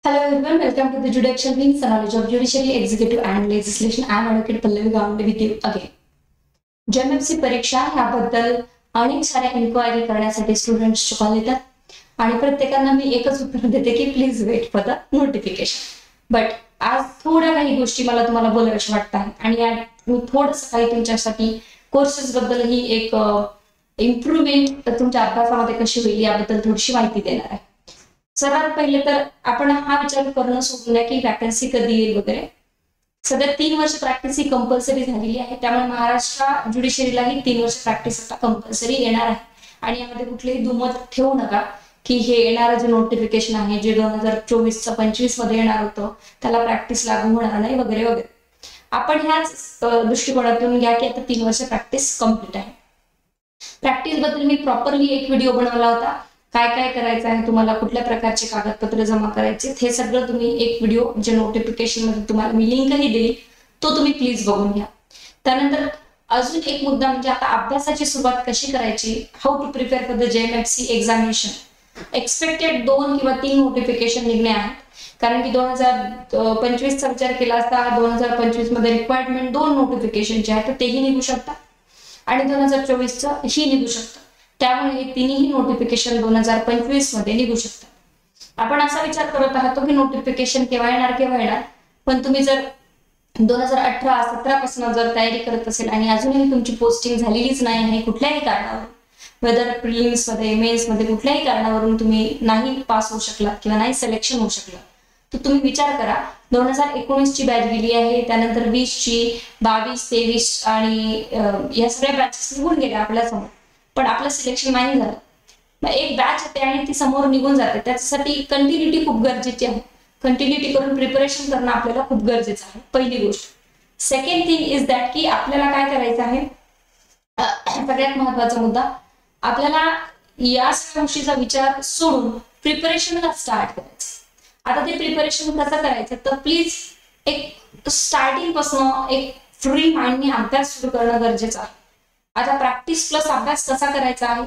Hello everyone, welcome to the Judicial Wings, the knowledge of judiciary, executive and legislation. I am Advocate Pallavi Gawande with you again. JMFC परीक्षा याबद्दल अनेक साऱ्या inquiry करण्यासाठी students call येतात आणि प्रत्येकांना मी एकच उत्तर देते की please wait for the notification. But आज थोड्या काही गोष्टी मला तुम्हाला बोलाव्याशा वाटतात आणि मी थोडंसं काही तुमच्यासाठी कोर्सेस बद्दलही एक इम्प्रूव्हमेंट तुमच्या अभ्यासामध्ये कशी होईल याबद्दल थोडीशी माहिती देणार आहे. सर्वात पहिले तर आपण हा विचार करणं सोडून द्या की वॅकन्सी कधी येईल वगैरे. सध्या 3 वर्ष प्रॅक्टिस ही कंपल्सरी झालेली आहे, त्यामुळे महाराष्ट्र ज्युडिशियरीलाही 3 वर्ष प्रॅक्टिस आता कंपल्सरी येणार आहे आणि यामध्ये कुठलेही दुमत ठेवू नका की हे येणारं जे नोटिफिकेशन आहे जे 2024-25 मध्ये येणार होतं त्याला प्रॅक्टिस लागू होणार नाही वगैरे वगैरे. आपण ह्याच दृष्टिकोनातून घ्या की आता 3 वर्ष प्रॅक्टिस कंप्लीट आहे. प्रॅक्टिस बद्दल मी प्रॉपरली एक व्हिडिओ बनवला होता. काय काय करायचं आहे, तुम्हाला कुठल्या प्रकारचे कागदपत्र जमा करायचे, हे सगळं तुम्ही एक व्हिडिओ जे नोटिफिकेशन मध्ये तुम्हाला मी लिंकही देईल तो तुम्ही प्लीज बघून घ्या. त्यानंतर अजून एक मुद्दा म्हणजे आता अभ्यासाची सुरुवात कशी करायची, how to prepare for the JMFC examination. Expected 2 किंवा 3 नोटिफिकेशन निघणे आहेत, कारण की 2025 चा विचार केला असता 2025 मध्ये रिक्वायरमेंट 2 नोटिफिकेशनचे आहेत, तर तेही निघू शकतात आणि 2024 चं ही निघू शकतं. त्यामुळे हे तिन्ही नोटिफिकेशन 2025 मध्ये निघू शकतात. आपण असा विचार करत आहात की नोटिफिकेशन केव्हा येणार, पण तुम्ही जर 2018-17 पासून जर तयारी करत असेल आणि अजूनही तुमची पोस्टिंग झालेलीच नाही आहे कुठल्याही कारणावरून, वेदर प्रिलिम्स मध्ये मेन्स मध्ये कुठल्याही कारणावरून तुम्ही नाही पास होऊ शकलात किंवा नाही सिलेक्शन होऊ शकलं, तर तुम्ही विचार करा 2019 ची बॅच गेली आहे, त्यानंतर 20 ची, 22, 23 आणि या सगळ्या बॅचेस निघून गेल्या आपल्या समोर, पण आपलं सिलेक्शन नाही झालं. मग एक बॅच येते आणि ती समोर निघून जाते, त्याच्यासाठी कंटिन्युटी खूप गरजेची आहे. कंटिन्युटी करून प्रिपरेशन करणं आपल्याला खूप गरजेचं आहे, पहिली गोष्ट. सेकंड थिंग इज दॅट की आपल्याला काय करायचं आहे, सगळ्यात महत्वाचा मुद्दा, आपल्याला या सगळ्या गोष्टीचा विचार सोडून प्रिपरेशनला स्टार्ट करायचं. आता ते प्रिपरेशन कसं करायचं, तर प्लीज एक स्टार्टिंग पासून एक फ्री माइंडने अभ्यास सुरू करणं गरजेचं आहे. आता प्रॅक्टिस प्लस अभ्यास कसा करायचा आहे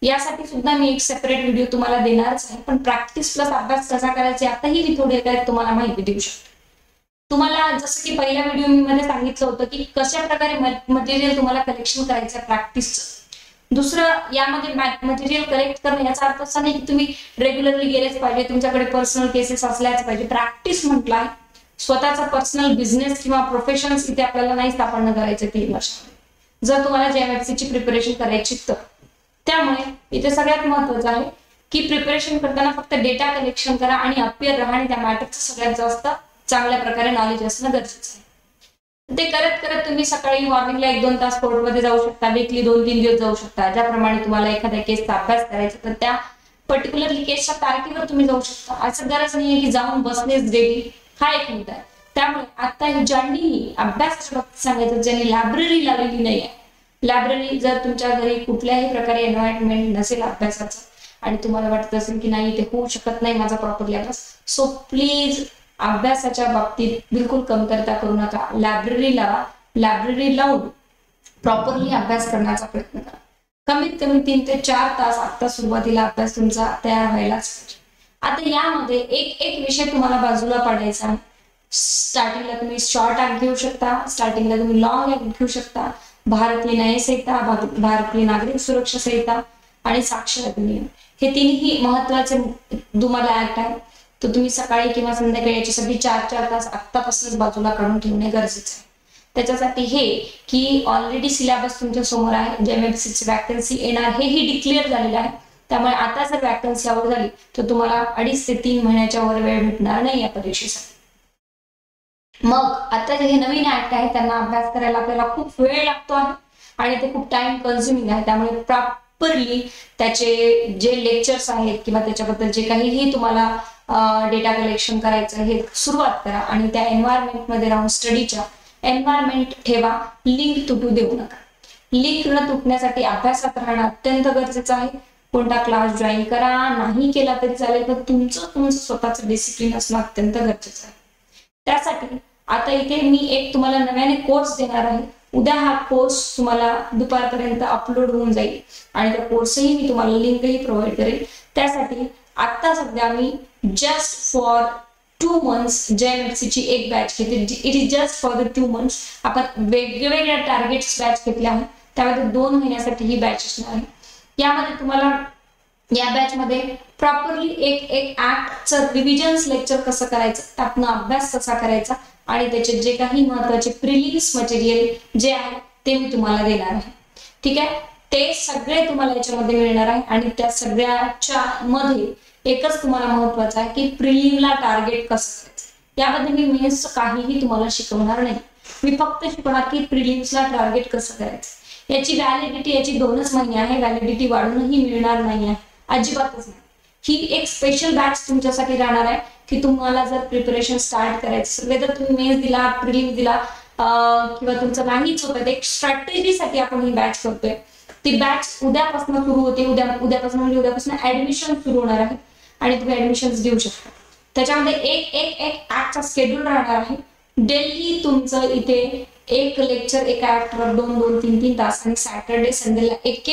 यासाठी सुद्धा मी एक सेपरेट व्हिडिओ तुम्हाला देणारच आहे, पण प्रॅक्टिस प्लस अभ्यास कसा करायचा आताही मी थोडे काय तुम्हाला माहिती देऊ शकते. तुम्हाला जसं की पहिल्या व्हिडिओ मध्ये सांगितलं होतं की कशा प्रकारे मटेरियल तुम्हाला कलेक्शन करायचं प्रॅक्टिसचं. दुसरं यामध्ये मटेरियल कलेक्ट करणं याचा अर्थ असा नाही की तुम्ही रेग्युलरली गेलेच पाहिजे, तुमच्याकडे पर्सनल केसेस असल्याच पाहिजे. प्रॅक्टिस म्हटलंय स्वतःचा पर्सनल बिझनेस किंवा प्रोफेशन्स इथे आपल्याला नाही स्थापन करायचं 3 वर्षामध्ये जर तुम्हाला JMFC ची प्रिपरेशन करायची तर. त्यामुळे इथे सगळ्यात महत्वाचं आहे की प्रिपरेशन करताना फक्त डेटा कलेक्शन करा आणि अपियर राहा आणि त्या मॅटरचं सगळ्यात जास्त चांगल्या प्रकारे नॉलेज असणं गरजेचं आहे. ते करत करत तुम्ही सकाळी मॉर्निंगला 1-2 तास कोर्टमध्ये जाऊ शकता, वीकली 2-3 दिवस जाऊ शकता. ज्याप्रमाणे तुम्हाला एखाद्या केसचा अभ्यास करायचा तर त्या पर्टिक्युलरली केसच्या तारखेवर तुम्ही जाऊ शकता. असं गरज नाहीये की जाऊन बसणेच डेली, हा एक मुद्दा आहे. त्यामुळे आता ज्यांनी अभ्यासाच्या बाबतीत सांगायचं, ज्यांनी लायब्ररी लावलेली नाही आहे, लायब्ररी जर तुमच्या घरी कुठल्याही प्रकारे एन्व्हायरमेंट नसेल अभ्यासाचं आणि तुम्हाला वाटत असेल की नाही ते होऊ शकत नाही माझा प्रॉपरली अभ्यास, सो प्लीज अभ्यासाच्या बाबतीत बिलकुल कमतरता करू नका. लायब्ररी लावा, लायब्ररी लावून प्रॉपरली अभ्यास करण्याचा प्रयत्न करा. कमीत कमी 3 ते 4 तास आता सुरुवातीला अभ्यास तुमचा तयार व्हायलाच पाहिजे. आता यामध्ये एक विषय तुम्हाला बाजूला पाडायचा आहे. स्टार्टिंगला तुम्ही शॉर्ट ऍक्ट घेऊ शकता, स्टार्टिंगला तुम्ही लॉंग ऍक्ट घेऊ शकता. भारतीय न्याय संहिता, भारतीय नागरिक सुरक्षा संहिता आणि साक्ष अधिनियम, हे तिन्ही महत्वाचे तुम्हाला ऍक्ट आहे. तर तुम्ही सकाळी किंवा संध्याकाळी याच्यासाठी 4-4 तास आत्तापासूनच बाजूला काढून ठेवणे गरजेचं आहे. त्याच्यासाठी हे की ऑलरेडी सिलेबस तुमच्या समोर आहे, JMFC ची वॅकन्सी येणार हेही डिक्लेअर झालेलं आहे. त्यामुळे आता जर वॅकन्सी आवर झाली तर तुम्हाला 2.5 ते 3 महिन्याच्या वर वेळ भेटणार नाही या परीक्षेसाठी. मग आता जे हे नवीन ऍक्ट आहे त्यांना अभ्यास करायला आपल्याला खूप वेळ लागतो आहे आणि ते खूप टाइम कन्झ्युमिंग आहे. त्यामुळे प्रॉपरली त्याचे जे लेक्चर्स आहेत किंवा त्याच्याबद्दल जे काहीही तुम्हाला डेटा कलेक्शन करायचं हे सुरुवात करा आणि त्या एन्व्हायरमेंट मध्ये राहून स्टडीच्या एन्व्हायरमेंट ठेवा. लिंक तुटू देऊ नका. लिंक न तुटण्यासाठी अभ्यासात राहणं अत्यंत गरजेचं आहे. कोणता क्लास जॉईन करा, नाही केला तरी चालेल, पण तुमचं स्वतःचं डिसिप्लिन असणं अत्यंत गरजेचं आहे. त्यासाठी आता इथे मी एक तुम्हाला नव्याने कोर्स देणार आहे. उद्या हा कोर्स तुम्हाला दुपारपर्यंत अपलोड होऊन जाईल आणि त्या कोर्सही मी तुम्हाला लिंकही प्रोव्हाइड करेल. त्यासाठी आता सध्या मी जस्ट फॉर 2 months JMFC ची एक बॅच घेते. It is just for the 2 months. आपण वेगवेगळ्या टार्गेट्स बॅच घेतल्या आहेत, त्यामध्ये 2 महिन्यासाठी ही बॅच असणार आहे. यामध्ये तुम्हाला या बॅच मध्ये प्रॉपरली एक ऍक्टचं रिव्हिजन्स लेक्चर कसं करायचं, त्यातनं अभ्यास कसा करायचा आणि त्याचे जे काही महत्त्वाचे प्रिलिम्स मटेरियल जे आहे ते मी तुम्हाला देणार आहे. ठीक आहे, ते सगळे तुम्हाला याच्यामध्ये मिळणार आहे आणि त्या सगळ्याच्या मध्ये एकच तुम्हाला महत्त्वाचं आहे की प्रिलिमला टार्गेट कसं करायचं. यामध्ये मी मेन्स काहीही तुम्हाला शिकवणार नाही, मी फक्त शिकवणार की प्रिलिम्सला टार्गेट कसं करायचं. याची व्हॅलिडिटी याची 2च महिने आहे, व्हॅलिडिटी वाढूनही मिळणार नाही आहे, अजिबातच नाही. ही एक स्पेशल बॅच तुमच्यासाठी राहणार आहे की तुम्हाला जर प्रिपरेशन स्टार्ट करायचं, वेदर तुम्ही मेन्स दिला, प्रिलिम्स दिला किंवा तुमचं नाहीच होतं, एक स्ट्रॅटेजीसाठी आपण ही बॅच करतोय. ती बॅच उद्यापासून सुरू होते. उद्यापासून म्हणजे उद्यापासून ऍडमिशन सुरू होणार आहे आणि तुम्ही ऍडमिशन देऊ शकता. त्याच्यामध्ये एक ऍक्टचा शेड्यूल राहणार आहे. डेली तुमचं इथे एक लेक्चर एका ऍक्टवर 2-3 तास आणि सॅटर्डे संडेला एक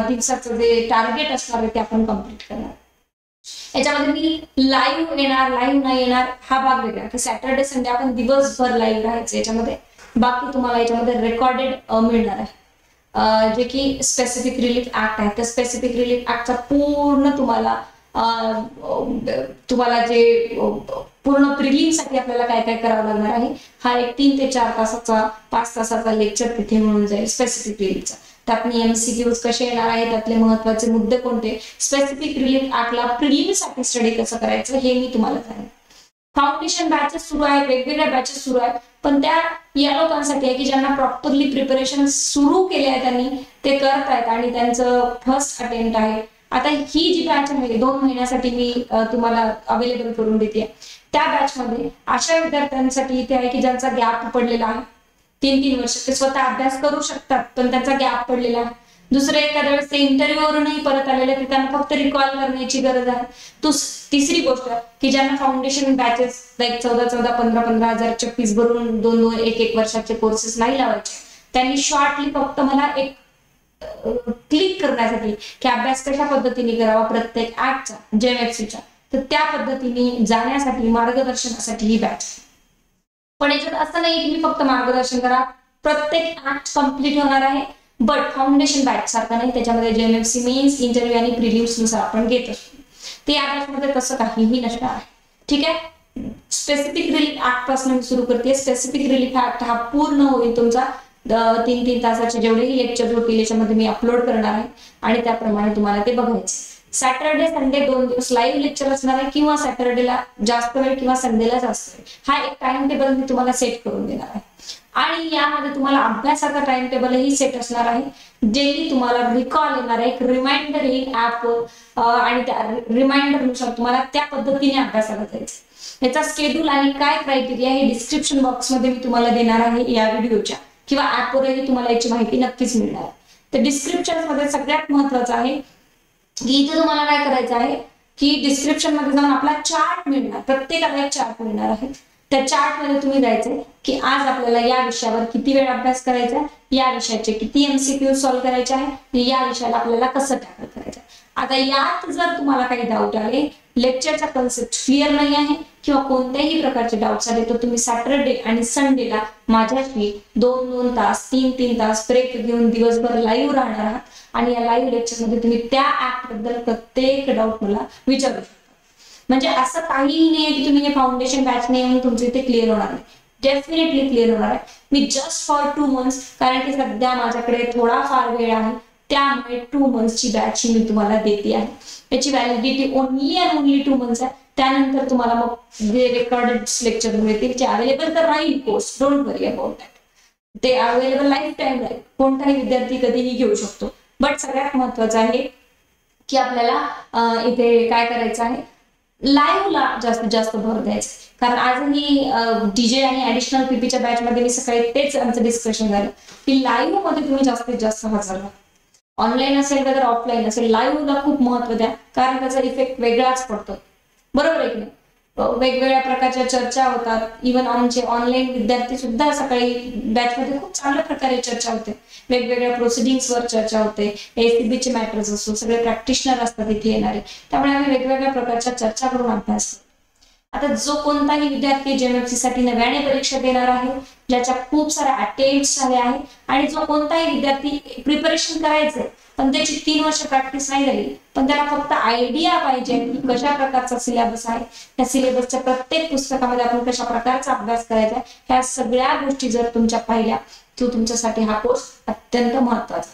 दिवसाचं जे टार्गेट असणार आहे ते आपण कम्प्लीट करणार. याच्यामध्ये मी लाईव्ह येणार, लाईव्ह नाही येणार हा भाग वेगळा, की सॅटर्डे संडे आपण दिवसभर लाईव्ह राहायचं याच्यामध्ये. बाकी तुम्हाला याच्यामध्ये रेकॉर्डेड मिळणार आहे, जे की स्पेसिफिक रिलीफ ऍक्ट आहे. त्या स्पेसिफिक रिलीफ ऍक्टचा पूर्ण तुम्हाला जे पूर्ण प्रिलिमसाठी आपल्याला काय काय करावं लागणार आहे, हा एक 3 ते 4 तासाचा 5 तासाचा लेक्चर तिथे मिळून जाईल स्पेसिफिक रिलीफचा. त्यातनी MCQs कसे येणार आहे, त्यातले महत्त्वाचे मुद्दे कोणते, स्पेसिफिक रिलीफ ऍक्टला प्रिलिमसाठी स्टडी कसं करायचं हे मी तुम्हाला सांगेन. फाउंडेशन बॅचेस सुरू आहेत, वेगवेगळ्या बॅचेस सुरू आहेत, पण त्या या लोकांसाठी आहे की ज्यांना प्रॉपरली प्रिपरेशन सुरू केले आहे, त्यांनी ते करत आहेत आणि त्यांचं फर्स्ट अटेम्प्ट आहे. आता ही जी बॅच आहे 2 महिन्यासाठी मी तुम्हाला अवेलेबल करून देते. त्या बॅच मध्ये अशा विद्यार्थ्यांसाठी इथे आहे की ज्यांचा गॅप पडलेला आहे 3-3 वर्ष, ते स्वतः अभ्यास करू शकतात पण त्यांचा गॅप पडलेला आहे. दुसरे एखाद्या वेळेस ते इंटरव्ह्यूवरूनही परत आलेले, ते त्यांना फक्त रिकॉल करण्याची गरज आहे. तिसरी गोष्ट की ज्यांना फाउंडेशन बॅचेस लाईक 14,000, 15,000च्या फीस भरून 2-2, 1-1 वर्षाचे कोर्सेस नाही लावायचे, त्यांनी शॉर्टली फक्त मला एक क्लिक करण्यासाठी की अभ्यास कशा पद्धतीने करावा प्रत्येक ऍक्टचा JMFCच्या, तर त्या पद्धतीने जाण्यासाठी मार्गदर्शनासाठी ही बॅच. पण याच्यात असं नाही की मी फक्त मार्गदर्शन करा, प्रत्येक ऍक्ट कम्प्लीट होणार आहे. बट फाउंडेशन बॅच सारखा नाही, त्याच्यामध्ये JMFC मेन्स, इंटरव्ह्यू आणि प्रिलिम्स नुसार आपण घेत असतो. ते या बॅचमध्ये तसं काहीही नसणार आहे. ठीक आहे, स्पेसिफिक रिलीफ ऍक्ट पासून सुरू करते. स्पेसिफिक रिलीफ ऍक्ट हा पूर्ण होईल तुमचा 3-3 तासाचे जेवढेही लेक्चर होतील याच्यामध्ये मी अपलोड करणार आहे आणि त्याप्रमाणे तुम्हाला ते बघायचे. सॅटर्डे संडे 2 दिवस लाईव्ह लेक्चर असणार आहे, किंवा सॅटर्डेला जास्त वेळ किंवा संडेला जास्त वेळ, हा एक टाइम टेबल मी तुम्हाला सेट करून देणार आहे. आणि यामध्ये तुम्हाला अभ्यासाचा टाइम टेबलही सेट असणार आहे. डेली तुम्हाला रिकॉल येणार आहे, एक रिमाइंडर येईल ऍपवर आणि त्या रिमाइंडर नुसार तुम्हाला त्या पद्धतीने अभ्यासाला जायचं. याचा शेड्यूल आणि काय क्रायटेरिया हे डिस्क्रिप्शन बॉक्स मध्ये मी तुम्हाला देणार आहे या व्हिडिओच्या, किंवा ऍपवरही तुम्हाला याची माहिती नक्कीच मिळणार आहे. तर डिस्क्रिप्शन मध्ये सगळ्यात महत्वाचं आहे की इथे तुम्हाला काय करायचं आहे की डिस्क्रिप्शन मध्ये जाऊन आपला चार्ट मिळणार, प्रत्येकाला एक चार्ट मिळणार आहे. त्या चार्ट मध्ये तुम्ही जायचंय की आज आपल्याला या विषयावर किती वेळ अभ्यास करायचा, या विषयाचे किती MCQ सॉल्व्ह करायचे आहे, या विषयाला आपल्याला कसं टॅकल करायचं. आता यात जर तुम्हाला काही डाऊट आले, लेक्चरचा कन्सेप्ट क्लिअर नाही आहे किंवा कोणत्याही प्रकारचे डाऊट्स आले, तर तुम्ही सॅटरडे आणि संडेला माझ्याशी 2-2 तास 3-3 तास ब्रेक घेऊन दिवसभर लाईव्ह राहणार आहात आणि या लाईव्ह लेक्चर मध्ये तुम्ही त्या ऍप बद्दल प्रत्येक डाऊट मला विचारू शकता. म्हणजे असं काहीही नाही की तुम्ही हे फाउंडेशन बॅच नाही म्हणून तुमचे इथे क्लिअर होणार नाही, डेफिनेटली क्लिअर होणार आहे. मी जस्ट फॉर 2 months, कारण की सध्या माझ्याकडे थोडाफार वेळ आहे, त्यामुळे 2 months ची बॅच मी तुम्हाला देते आहे. याची validity only and only 2 months आहे. त्यानंतर तुम्हाला मग जे रेकॉर्डेड लेक्चर मिळतील ते अवेलेबल तर राहील course, don't worry about that. ते अवेलेबल लाईफ टाइम राहील, कोणताही विद्यार्थी कधीही घेऊ शकतो. बट सगळ्यात महत्वाचं आहे की आपल्याला इथे काय करायचं आहे, लाईव्हला जास्तीत जास्त भर द्यायचं. कारण आजही DJ आणि ऍडिशनल PPच्या बॅच मध्ये मी सकाळी तेच आमचं डिस्कशन झालं की लाईव्ह मध्ये तुम्ही जास्तीत जास्त हजर राहा. ऑनलाईन असेल तर ऑफलाईन असेल, लाईव्हला खूप महत्व द्या, कारण त्याचा इफेक्ट वेगळाच पडतो. बरोबर आहे की नाही? वेगवेगळ्या प्रकारच्या चर्चा होतात. इव्हन आमचे ऑनलाईन विद्यार्थी सुद्धा सकाळी बॅच मध्ये खूप चांगल्या प्रकारे चर्चा होते, वेगवेगळ्या प्रोसिडिंग्स वर चर्चा होते, ACBचे मॅटर्स असो, सगळे प्रॅक्टिशनर असतात इथे येणारे, त्यामुळे आम्ही वेगवेगळ्या प्रकारच्या चर्चा करून अभ्यास. आता जो कोणताही विद्यार्थी JMFC साठी नव्याने परीक्षा देणार आहे, ज्याच्या खूप साऱ्या अटेम्प्ट्स झाले आहे आणि जो कोणताही विद्यार्थी प्रिपरेशन करायचंय पण त्याची 3 वर्ष प्रॅक्टिस नाही झाली, पण त्याला फक्त आयडिया पाहिजे की कशा प्रकारचा सिलेबस आहे, त्या सिलेबसच्या प्रत्येक पुस्तकामध्ये आपण कशा प्रकारचा अभ्यास करायचा आहे, ह्या सगळ्या गोष्टी जर तुमच्या पाहिल्या तर तुमच्यासाठी हा कोर्स अत्यंत महत्त्वाचा.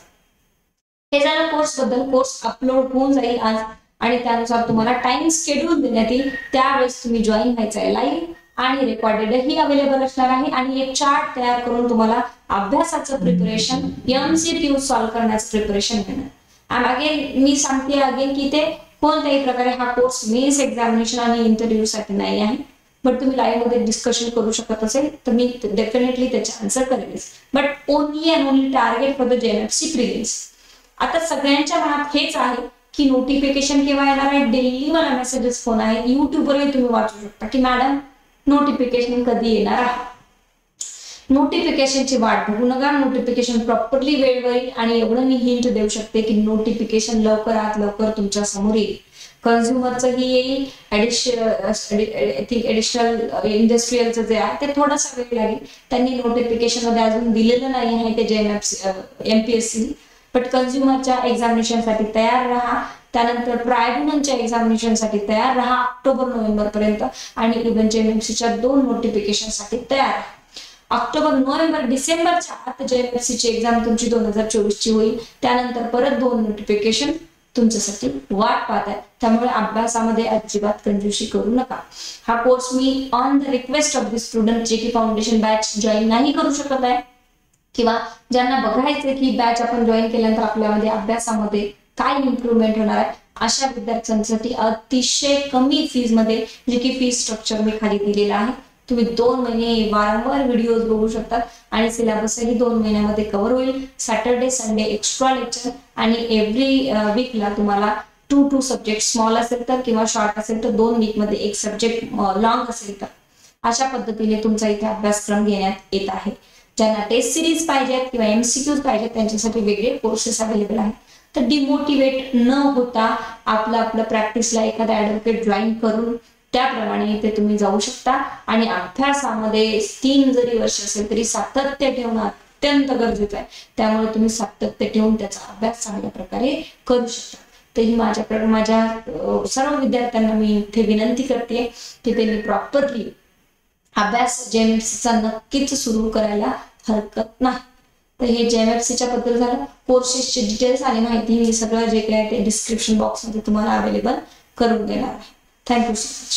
हे झालं कोर्स बद्दल. कोर्स अपलोड होऊन जाईल आज आणि त्यानुसार तुम्हाला टाइम शेड्यूल देण्यात येईल. त्यावेळेस तुम्ही जॉईन व्हायचं आहे. लाईव्ह आणि रेकॉर्डेडही अवेलेबल असणार आहे आणि एक चार्ट तयार करून तुम्हाला अभ्यासाचं प्रिपरेशन, MCQ सॉल्व्ह करण्याचं प्रिपरेशन देणार. आणि अगेन मी सांगते अगेन की ते कोणत्याही प्रकारे हा कोर्स मेन्स एक्झामिनेशन आणि इंटरव्ह्यू साठी नाही आहे. बट तुम्ही लाईव्ह मध्ये डिस्कशन करू शकत असेल तर मी डेफिनेटली त्याचे आन्सर करेलच. But only and only target for the JMFC prelims. आता सगळ्यांच्या मनात हेच आहे की नोटिफिकेशन केव्हा येणार आहे. डेली मला मेसेजेस फोन आहे, युट्यूबवरही तुम्ही वाचू शकता की मॅडम नोटिफिकेशन कधी येणार आहे. नोटिफिकेशनची वाट बघू नका. नोटिफिकेशन प्रॉपरली वेळेवर येईल आणि एवढं मी हिंट देऊ शकते की नोटिफिकेशन लवकरात लवकर तुमच्या समोर येईल. कन्झ्युमरचंही येईल, ऍडिशनल इंडस्ट्रियलचं जे आहे ते थोडासा वेळ लागेल. त्यांनी नोटिफिकेशन मध्ये अजून दिलेलं नाही आहे ते JMFC MPSC. बट कन्झ्युमरच्या एक्झामिनेशन साठी तयार राहा. त्यानंतर ट्रायब्युनलच्या एक्झामिनेशन साठी तयार राहा ऑक्टोबर-नोव्हेंबर पर्यंत आणि इव्हन JMFCच्या 2 नोटिफिकेशन साठी तयार राहा. ऑक्टोबर-नोव्हेंबर-डिसेंबरच्या आत JMFC ची एक्झाम तुमची 2024 ची होईल. त्यानंतर परत 2 नोटिफिकेशन तुमच्यासाठी वाट पाहत आहे. त्यामुळे अभ्यासामध्ये अजिबात कंजूसी करू नका. हा course me on the request of the student जे की फाउंडेशन बॅच जॉईन नाही करू शकत आहे किंवा ज्यांना बघायचे की बॅच आपण जॉईन केल्यानंतर आपल्यामध्ये अभ्यासामध्ये काय इम्प्रूव्हमेंट होणार आहे, अशा विद्यार्थ्यांसाठी अतिशय कमी फीज मध्ये जे की फीज स्ट्रक्चर मी खाली दिलेला आहे. तुम्ही 2 महिने वारंवार व्हिडिओज बघू शकता आणि सिलेबसही 2 महिन्यामध्ये कव्हर होईल. सॅटर्डे संडे एक्स्ट्रा लेक्चर आणि एव्हरी वीकला तुम्हाला 2 सब्जेक्ट, स्मॉल असेल तर किंवा शॉर्ट असेल तर 2 वीक मध्ये एक सब्जेक्ट, लॉंग असेल तर अशा पद्धतीने तुमचा इथे अभ्यासक्रम घेण्यात येत आहे. ज्यांना टेस्ट सिरीज पाहिजेत किंवा MCQs पाहिजेत त्यांच्यासाठी वेगळे कोर्सेस अवेलेबल आहेत. तर डिमोटिवेट न होता आपलं प्रॅक्टिसला एखादा ऍडव्होकेट जॉईन करून त्याप्रमाणे इथे तुम्ही जाऊ शकता आणि अभ्यासामध्ये 3 जरी वर्ष असेल तरी सातत्य ठेवणं अत्यंत गरजेचं आहे. त्यामुळे तुम्ही सातत्य ठेवून त्याचा अभ्यास चांगल्या प्रकारे करू शकता. तरी माझ्या सर्व विद्यार्थ्यांना मी इथे विनंती करते की त्यांनी प्रॉपरली अभ्यास JMFCचा नक्कीच सुरू करायला हरकत नाही. तर हे JMFCच्या बद्दल झालं. कोर्सेसचे डिटेल्स आणि माहिती मी सगळं जे काही ते डिस्क्रिप्शन बॉक्समध्ये तुम्हाला अवेलेबल करून देणार आहे. Thank you so much.